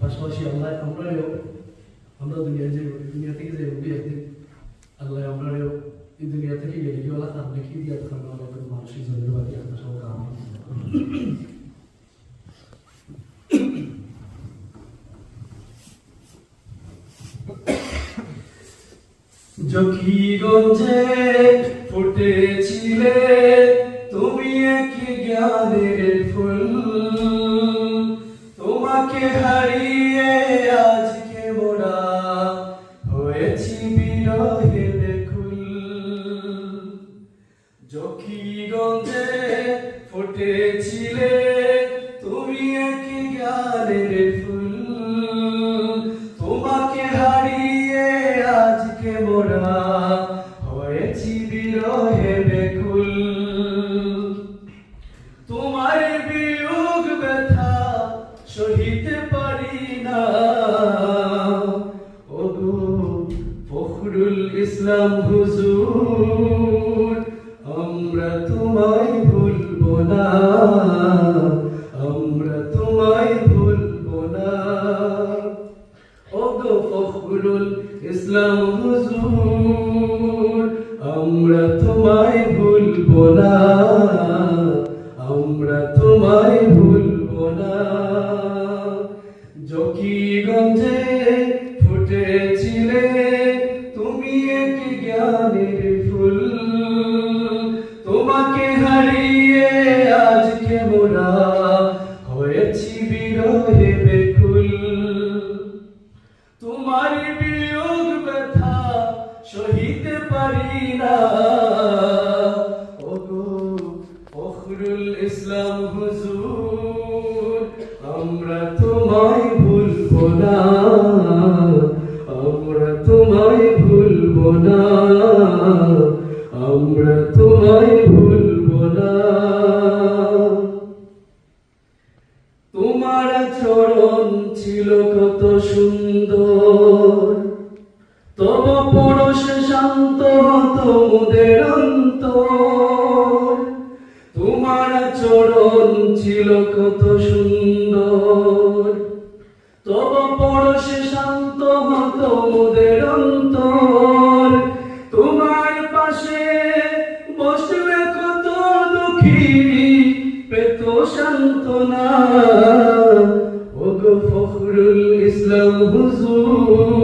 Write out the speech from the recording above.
পাশাপাশি আমরা দুনিয়া থেকে যে একদিন আল্লাহ আমরা এই দুনিয়া থেকে গেলে কি বলা আপনি কি দিয়ে থাকবেন আমাদের মানসিক জনের বাকি আপনার সব কাম জকিগঞ্জে ফুটেছিলে তুমি এক জ্ঞানের ফুল, তোমাকে হারিয়ে আজকে মোরা হয়েছি বিরহে বেকুল। জকিগঞ্জে ফুটেছিলে তুমি এক জ্ঞানের ফুল, তোমাকে হারিয়ে আজকে মোরা হয়েছি বিরহে বেকুল। তোমার বিয়োগ ব্যথা সহিতে পারি না, ওগো ফখরুল ইসলাম হুজুর, আমরা তোমায় ভুলবো না, আমরা তোমায় ভুলবো না। ওগো ফখরুল ইসলাম হুজুর, আমরা তোমায় ভুলবো না, আমরা তোমায় ভুলবো না। জকিগঞ্জে ফুটেছিলে তুমি এক জ্ঞানের ফুল, তোমাকে হারিয়ে আজকে মোরা হয়েছি বিরহে বেকুল। তোমার বিয়োগ ব্যথা সহিতে পারি না, ওগো ফখরুল ইসলাম হুজুর, আমরা তোমায় ভুলবো না, আমরা তোমায় ভুলবো না, আমরা তোমায় ভুলবো না। তোমার চরণ ছিল কত সুন্দর, তব পরশে শান্ত হতো মোদের অন্তর। তোমার চরণ ছিল কত সুন্দর, তব পরশে শান্ত হতো মোদের অন্তর। তোমার পাশে বসলে কত দুঃখী পেত সান্ত্বনা, ওগো ফখরুল ইসলাম হুজুর,